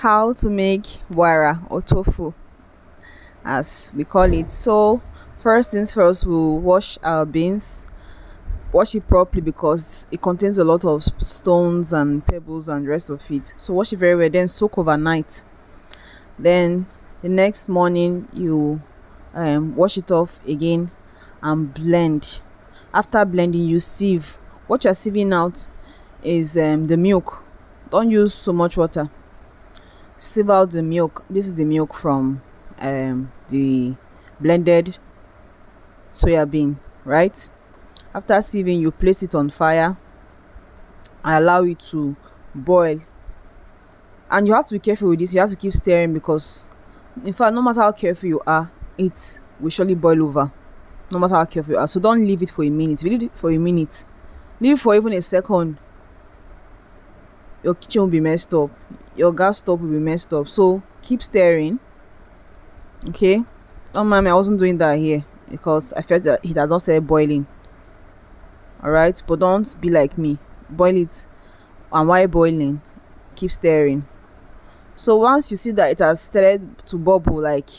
How to make wara or tofu as we call it. So first things first, we'll wash our beans, wash it properly because it contains a lot of stones and pebbles and the rest of it. So wash it very well, then soak overnight. Then the next morning you wash it off again and blend. After blending, you sieve. What you're sieving out is the milk. Don't use so much water. Sieve out the milk. This is the milk from the blended soya bean, right? After sieving, you place it on fire and allow it to boil. And you have to be careful with this. You have to keep stirring because, in fact, no matter how careful you are, it will surely boil over. No matter how careful you are. So don't leave it for a minute. If you leave it for a minute, leave it for even a second, your kitchen will be messed up. Your gas stove will be messed up. So keep stirring. Okay? Don't mind me, I wasn't doing that here because I felt that it had not started boiling. Alright? But don't be like me. Boil it. And while boiling, keep stirring. So once you see that it has started to bubble, like,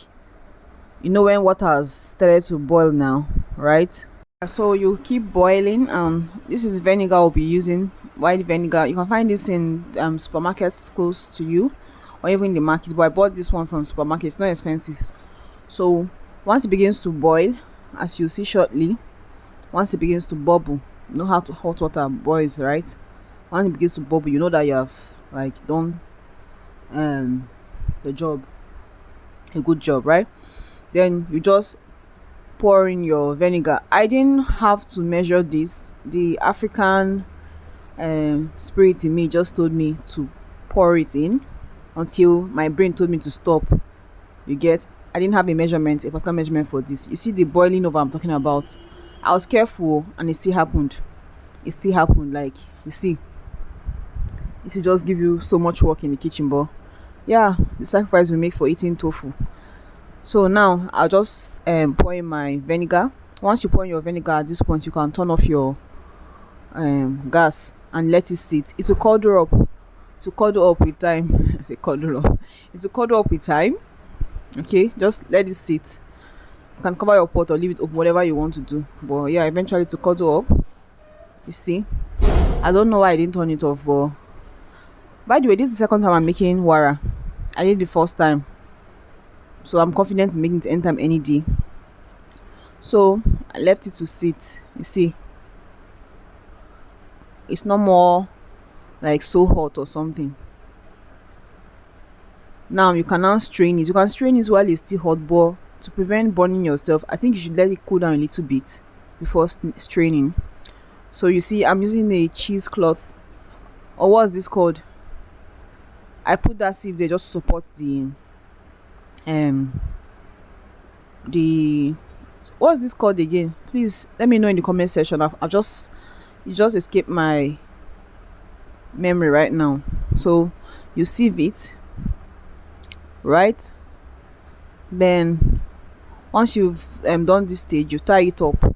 you know when water has started to boil now, right? So you keep boiling. This is vinegar we'll be using. White vinegar. You can find this in supermarkets close to you, or even in the market. But I bought this one from supermarket. It's not expensive. So once it begins to boil, as you see shortly, once it begins to bubble, you know how to hot water boils, right? Once it begins to bubble, you know that you have like done the job, a good job, right? Then you just pour in your vinegar. I didn't have to measure this. The African spirit in me just told me to pour it in until my brain told me to stop. You get? I didn't have a particular measurement for this. You see the boiling over I'm talking about. I was careful and it still happened. Like, you see, it will just give you so much work in the kitchen. But yeah, the sacrifice we make for eating tofu. So now I'll just pour in my vinegar. Once you pour in your vinegar, at this point you can turn off your gas and let it sit. It will curdle up. It will curdle up with time. I say curdle up. It will curdle up with time. Okay, just let it sit. You can cover your pot or leave it open, whatever you want to do. But yeah, eventually it will curdle up. You see, I don't know why I didn't turn it off. But by the way, this is the second time I'm making wara. I did the first time, so I'm confident in making it anytime, any day. So I left it to sit. You see, it's not more like so hot or something. Now you can now strain it. You can strain it while it's still hot, but to prevent burning yourself, I think you should let it cool down a little bit before straining. So you see, I'm using a cheesecloth, or what's this called? I put that sieve there just to support the what's this called again? Please let me know in the comment section. I've just, it just escaped my memory right now. So you sieve it, right? Then once you've done this stage, you tie it up.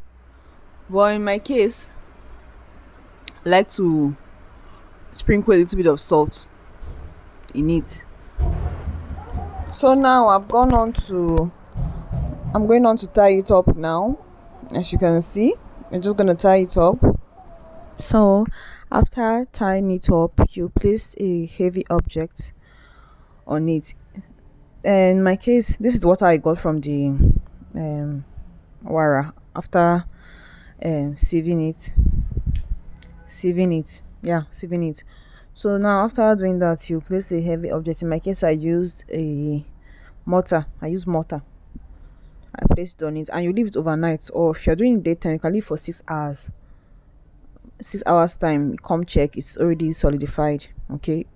But in my case, I like to sprinkle a little bit of salt in it. So now I'm going on to tie it up now. As you can see, I'm just gonna tie it up. So after tying it up, you place a heavy object on it. In my case, this is what I got from the wara after sieving it. So now after doing that, you place a heavy object. In my case, I used a mortar. I placed it on it, and you leave it overnight. Or if you're doing daytime, you can leave for 6 hours. 6 hours time, come check, it's already solidified. Okay,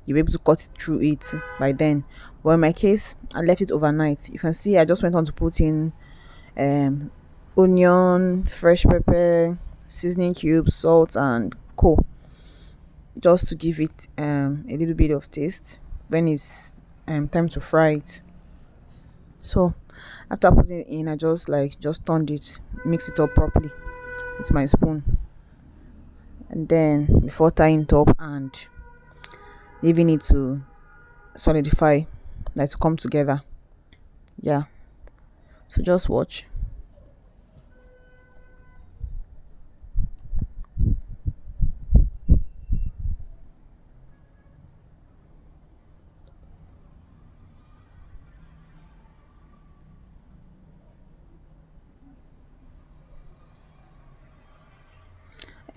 you'll be able to cut it through it by then. But in my case, I left it overnight. You can see I just went on to put in onion, fresh pepper, seasoning cubes, salt, and just to give it a little bit of taste when it's time to fry it. So after putting it in, I just turned it, mix it up properly with my spoon, and then before tying it up and leaving it to solidify, like to come together. Yeah, so just watch.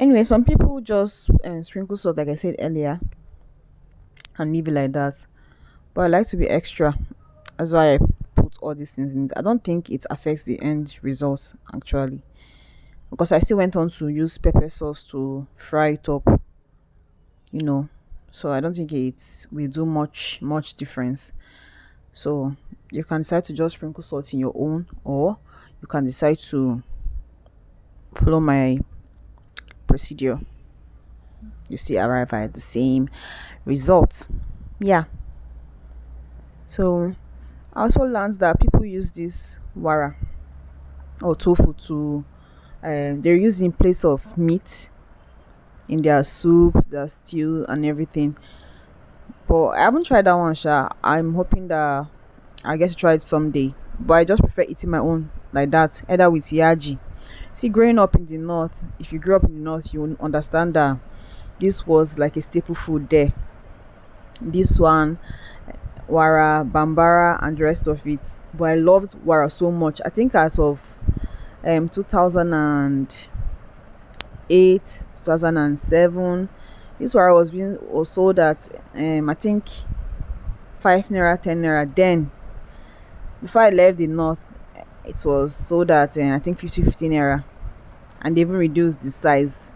Anyway, some people just sprinkle salt, like I said earlier, and leave it like that. But I like to be extra. That's why I put all these things in. I don't think it affects the end result actually, because I still went on to use pepper sauce to fry it up. You know, so I don't think it will do much difference. So you can decide to just sprinkle salt in your own, or you can decide to follow my procedure. You see, arrive at the same result. Yeah. So I also learned that people use this wara or tofu to they're used in place of meat in their soups, their stew, and everything. But I haven't tried that one, sha. I'm hoping that I get to try it someday. But I just prefer eating my own like that, either with yaji. See, growing up in the north, if you grew up in the north, you will understand that this was like a staple food there. This one, wara, bambara, and the rest of it. But I loved wara so much. I think as of 2008, 2007, this wara was sold at I think 5 naira, 10 naira. Then before I left the north, it was sold at I think 50 naira, and they even reduced the size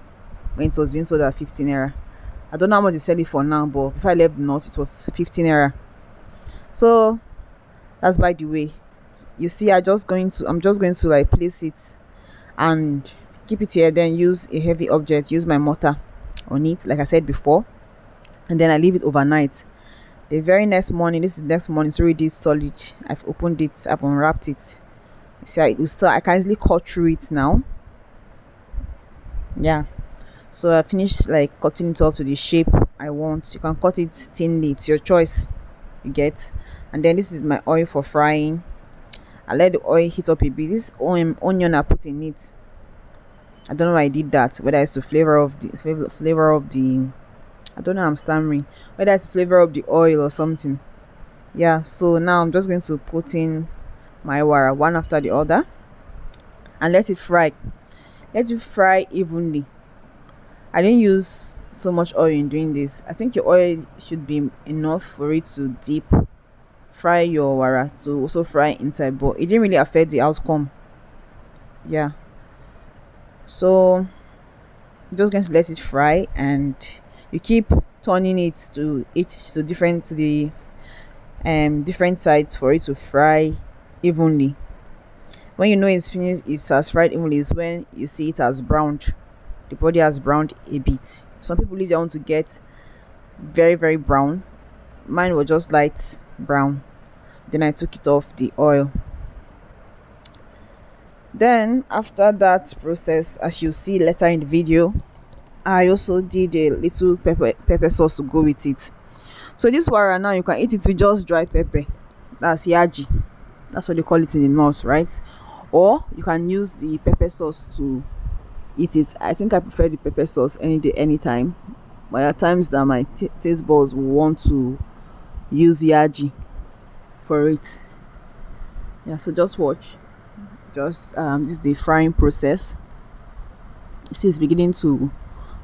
when it was being sold at 15 naira. I don't know how much they sell it for now, but before I left the north, it was 15 naira. So that's by the way. You see, I'm just going to like place it and keep it here, then use a heavy object, use my mortar on it, like I said before, and then I leave it overnight. The very next morning, this is the next morning, it's already solid. I've opened it, I've unwrapped it. You see, I can easily cut through it now. Yeah. So I finished like cutting it up to the shape I want. You can cut it thinly, it's your choice. You get. And then this is my oil for frying. I let the oil heat up a bit. This onion I put in it, I don't know why I did that. Whether it's the flavor of the I don't know, I'm stammering. Whether it's the flavor of the oil or something. Yeah. So now I'm just going to put in my wara one after the other and let it fry. Let it fry evenly. I didn't use so much oil in doing this. I think your oil should be enough for it to deep fry your wara to also fry inside, but it didn't really affect the outcome. Yeah. So I'm just going to let it fry, and you keep turning it to the different sides for it to fry evenly. When you know it's finished, it has fried evenly is when you see it has browned. The body has browned a bit. Some people leave their own to get very, very brown. Mine was just light brown. Then I took it off the oil. Then after that process, as you see later in the video, I also did a little pepper sauce to go with it. So this wara now, you can eat it with just dry pepper. That's yaji. That's what they call it in the north, right? Or you can use the pepper sauce to eat it. I think I prefer the pepper sauce any day, anytime. But there are times that my taste buds will want to use yaji for it. Yeah, so just watch. Just this is the frying process. This is beginning to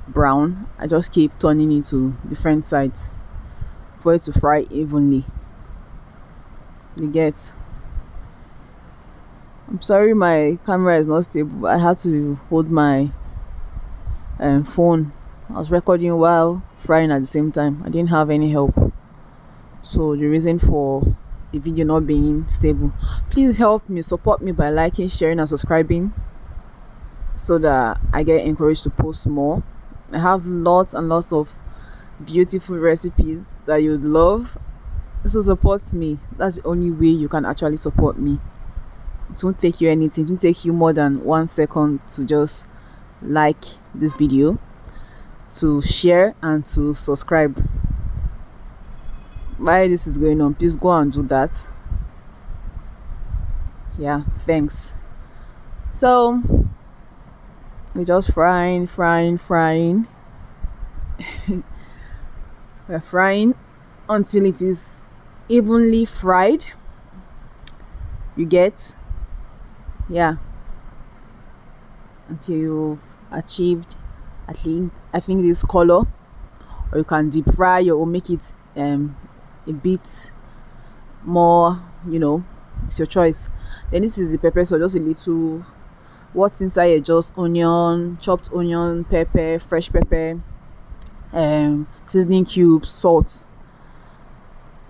brown. I just keep turning it to different sides for it to fry evenly. You get. I'm sorry my camera is not stable. I had to hold my phone. I was recording while frying at the same time. I didn't have any help. So the reason for the video not being stable. Please help me, support me by liking, sharing, and subscribing so that I get encouraged to post more. I have lots and lots of beautiful recipes that you'd love. So support me. That's the only way you can actually support me. It won't take you anything. It won't take you more than 1 second to just like this video, to share, and to subscribe. while this is going on, please go and do that. Yeah, thanks. So we're just frying. We're frying until it is evenly fried. You get, yeah, until you've achieved I think this color, or you can deep fry or make it a bit more, it's your choice. Then this is the pepper, so just a little. What's inside here? Just onion, chopped onion, pepper, fresh pepper, seasoning cubes, salt,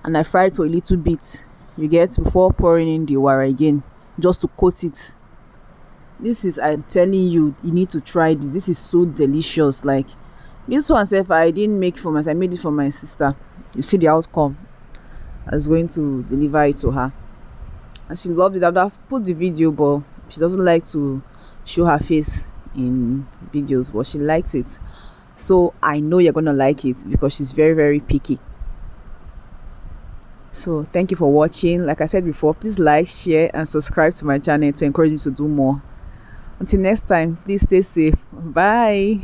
and I fried for a little bit. You get, before pouring in the wara again, just to coat it. This is, I'm telling you, you need to try this. This is so delicious. Like this one self, I didn't make for myself. I made it for my sister. You see the outcome. I was going to deliver it to her, and she loved it. I've put the video, but she doesn't like to show her face in videos, but she likes it. So I know you're gonna like it because she's very, very picky. So thank you for watching. Like I said before, please like, share, and subscribe to my channel to encourage me to do more. Until next time, please stay safe. Bye.